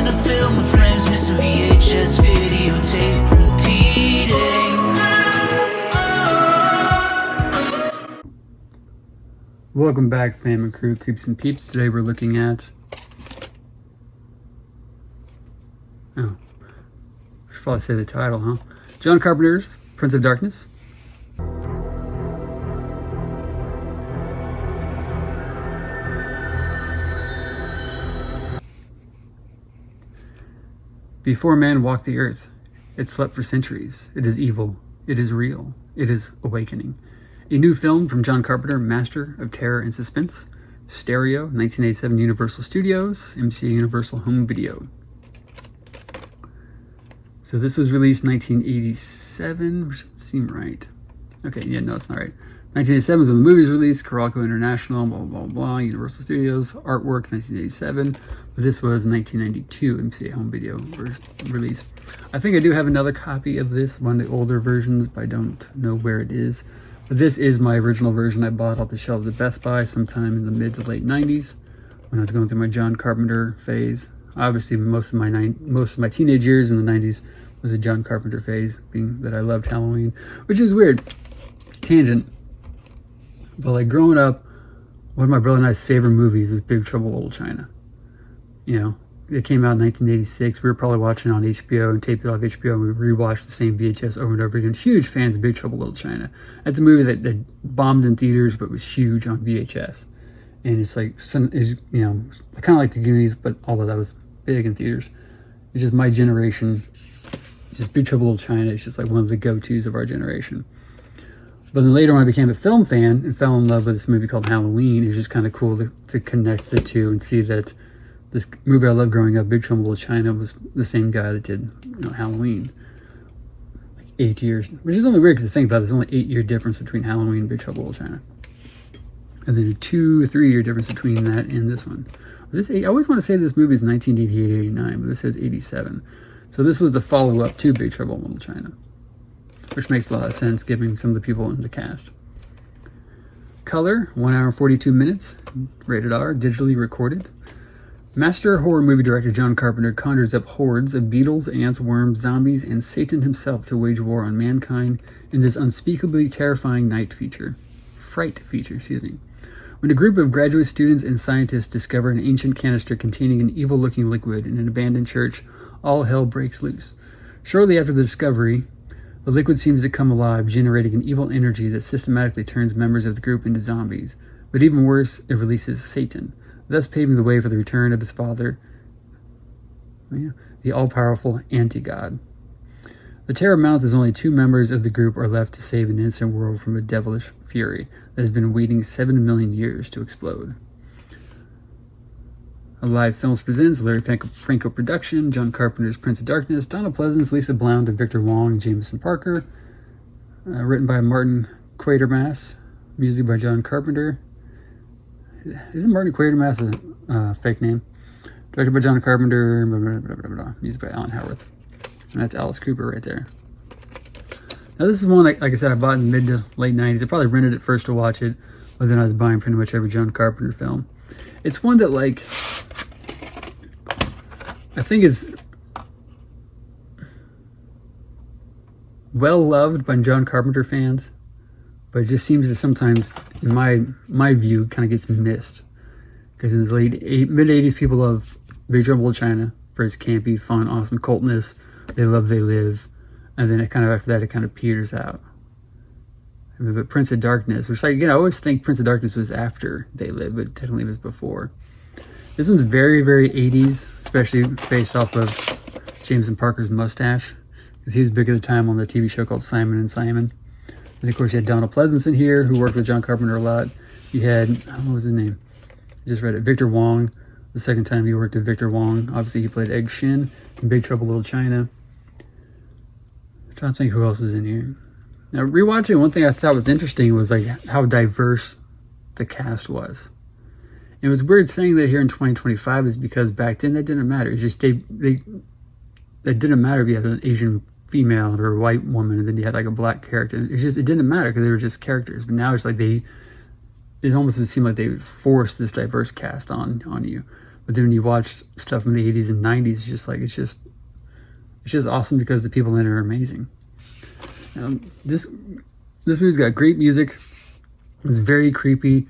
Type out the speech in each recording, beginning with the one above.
Watching a film with friends, missing VHS videotape repeating. Welcome back, fam and crew, creeps and peeps. Today we're looking at... Oh, I should probably say the title, huh? John Carpenter's Prince of Darkness. Before man walked the earth, it slept for centuries. It is evil. It is real. It is awakening. A new film from John Carpenter, master of terror and suspense. Stereo, 1987, Universal Studios, MCA Universal Home Video. So this was released 1987, which doesn't seem right. Okay, yeah, no, it's not right. 1987 was when the movie was released, Carolco International, blah, blah, blah, Universal Studios, artwork, 1987. But this was 1992 MCA Home Video release. I think I do have another copy of this, one of the older versions, but I don't know where it is. But this is my original version I bought off the shelves at Best Buy sometime in the mid to late 90s when I was going through my John Carpenter phase. Obviously, most of my teenage years in the 90s was a John Carpenter phase, being that I loved Halloween, which is weird. Tangent. But like growing up, one of my brother and I's favorite movies was Big Trouble in Little China. You know, it came out in 1986. We were probably watching it on HBO and taped it off HBO, and we rewatched the same VHS over and over again. Huge fans of Big Trouble in Little China. That's a movie that bombed in theaters but was huge on VHS. And it's like, you know, kind of like The Goonies, but although that was big in theaters. It's just my generation. It's just Big Trouble in Little China. It's just like one of the go-tos of our generation. But then later when I became a film fan and fell in love with this movie called Halloween, it was just kind of cool to connect the two and see that this movie I loved growing up, Big Trouble in Little China, was the same guy that did, you know, Halloween. Like 8 years, which is only weird because to think about it, there's only 8-year difference between Halloween and Big Trouble in Little China. And then a 2 or 3 year difference between that and this one. I always want to say this movie is 1988, 89, but this says 87. So this was the follow-up to Big Trouble in Little China, which makes a lot of sense given some of the people in the cast. Color, 1 hour and 42 minutes, rated R, digitally recorded. Master horror movie director John Carpenter conjures up hordes of beetles, ants, worms, zombies, and Satan himself to wage war on mankind in this unspeakably terrifying fright feature, When a group of graduate students and scientists discover an ancient canister containing an evil-looking liquid in an abandoned church, all hell breaks loose. Shortly after the discovery, the liquid seems to come alive, generating an evil energy that systematically turns members of the group into zombies. But even worse, it releases Satan, thus paving the way for the return of his father, the all-powerful anti-god. The terror mounts as only 2 members of the group are left to save an innocent world from a devilish fury that has been waiting 7 million years to explode. Live Films presents Larry Franco production, John Carpenter's Prince of Darkness, Donna Pleasance, Lisa Blount, and Victor Wong, and Jameson Parker. Written by Martin Quatermass, music by John Carpenter. Isn't Martin Quatermass a fake name? Directed by John Carpenter, blah, blah, blah, blah, blah. Music by Alan Howarth. And that's Alice Cooper right there. Now this is one, like I said, I bought in the mid to late 90s. I probably rented it first to watch it, but then I was buying pretty much every John Carpenter film. It's one that, like, I think is well loved by John Carpenter fans, but it just seems that sometimes, in my view, kind of gets missed. Because in the mid 80s, people love Big Trouble in Little China for its campy, fun, awesome cultness. They love They Live, and then after that, it kind of peters out. But Prince of Darkness, which, like, again, I always think Prince of Darkness was after They Live, but technically it was before. This one's very, very 80s, especially based off of Jameson Parker's mustache, because he was big at the time on the TV show called Simon and Simon. And of course, you had Donna Pleasance in here, who worked with John Carpenter a lot. You had, what was his name? I just read it, Victor Wong. The second time he worked with Victor Wong. Obviously, he played Egg Shin in Big Trouble in Little China. I'm trying to think who else was in here. Now, rewatching, one thing I thought was interesting was like how diverse the cast was. And it was weird saying that here in 2025 is because back then that didn't matter. It's just it didn't matter if you had an Asian female or a white woman and then you had like a black character. It didn't matter because they were just characters. But now it's like they it almost would seem like they would force this diverse cast on you. But then when you watch stuff from the 80s and 90s, it's just like it's just awesome because the people in it are amazing. This movie's got great music. It's very creepy,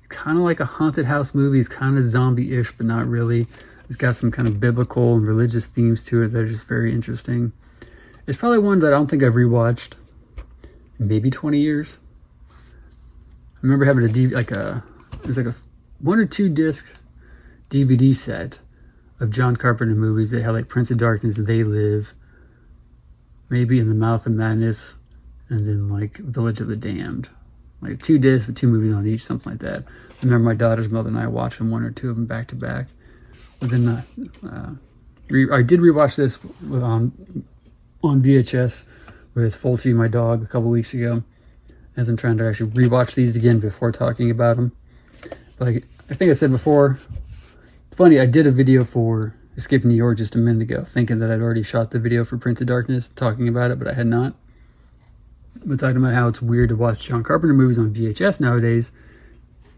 kind of like a haunted house movie. It's kind of zombie-ish, but not really. It's got some kind of biblical and religious themes to it that are just very interesting. It's probably one that I don't think I've rewatched in maybe 20 years. I remember having it was like a 1 or 2 disc DVD set of John Carpenter movies. They had like Prince of Darkness, They Live, maybe In the Mouth of Madness, and then like Village of the Damned. Like 2 discs with 2 movies on each, something like that. I remember my daughter's mother and I watching 1 or 2 of them back to back. But then I did rewatch this on VHS with Fulci, my dog, a couple weeks ago, as I'm trying to actually rewatch these again before talking about them. But I think I said before, funny, I did a video for Escape from New York just a minute ago, thinking that I'd already shot the video for Prince of Darkness, talking about it, but I had not. We're talking about how it's weird to watch John Carpenter movies on VHS nowadays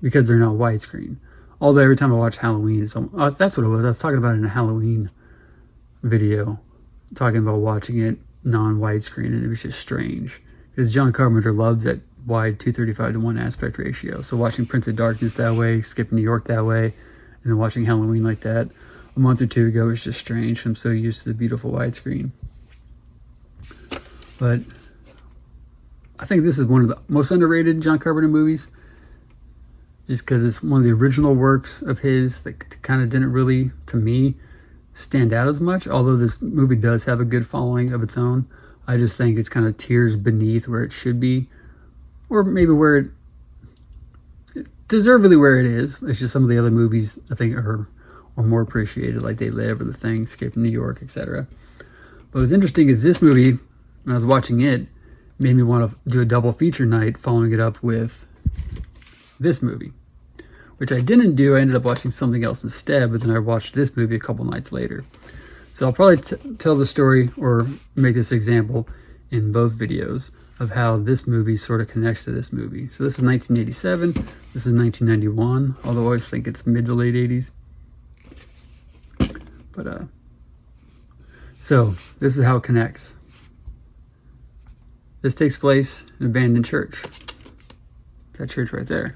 because they're not widescreen. Although every time I watch Halloween, that's what it was. I was talking about it in a Halloween video, talking about watching it non-widescreen, and it was just strange because John Carpenter loves that wide 235:1 aspect ratio. So watching Prince of Darkness that way, Skipping New York that way, and then watching Halloween like that a month or 2 ago was just strange. I'm so used to the beautiful widescreen. But I think this is one of the most underrated John Carpenter movies, just because it's one of the original works of his that kind of didn't really, to me, stand out as much. Although this movie does have a good following of its own, I just think it's kind of tiers beneath where it should be, or maybe where it deservedly where it is. It's just some of the other movies I think are more appreciated, like They Live or The Thing, Escape from New York, etc. But what's interesting is this movie, when I was watching it, made me want to do a double feature night following it up with this movie, which I didn't do. I ended up watching something else instead, but then I watched this movie a couple nights later. So I'll probably tell the story or make this example in both videos of how this movie sort of connects to this movie. So this is 1987, this is 1991, although I always think it's mid to late 80s. But so this is how it connects. This takes place in an abandoned church. That church right there.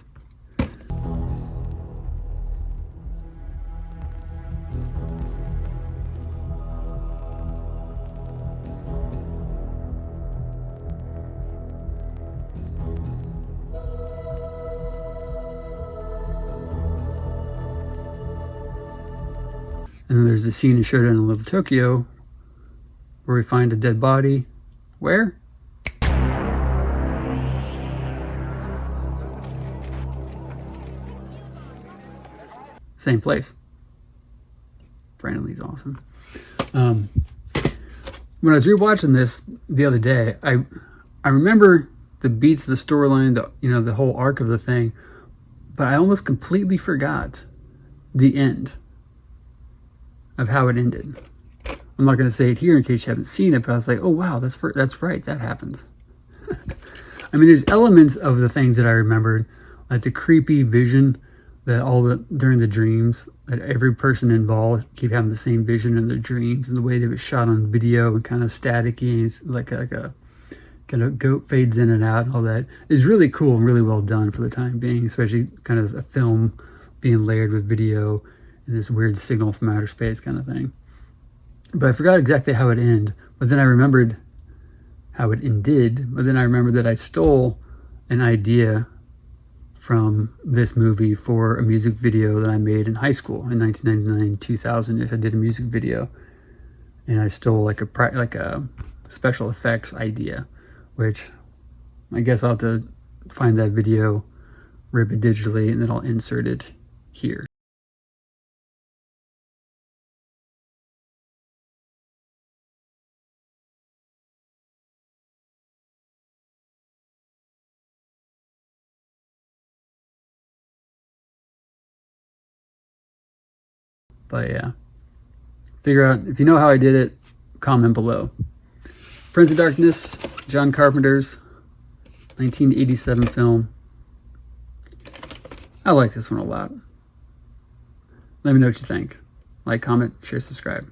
And then there's the scene in Showdown in Little Tokyo where we find a dead body. Where? Same place. Brandon Lee's awesome. When I was rewatching this the other day, I remember the beats of the storyline, the whole arc of the thing, but I almost completely forgot the end of how it ended. I'm not going to say it here in case you haven't seen it, but I was like, oh wow, that's right, that happens. I mean, there's elements of the things that I remembered, like the creepy vision that during the dreams, that every person involved keep having the same vision in their dreams, and the way that it was shot on video and kind of staticky, and like a kind of goat fades in and out and all that is really cool and really well done for the time being, especially kind of a film being layered with video and this weird signal from outer space kind of thing. But I forgot exactly how it ended, but then I remembered how it ended, but then I remembered that I stole an idea from this movie for a music video that I made in high school in 1999, 2000. I did a music video, and I stole like a special effects idea, which I guess I'll have to find that video, rip it digitally, and then I'll insert it here. But yeah, figure out, if you know how I did it, comment below. Prince of Darkness, John Carpenter's 1987 film. I like this one a lot. Let me know what you think. Like, comment, share, subscribe.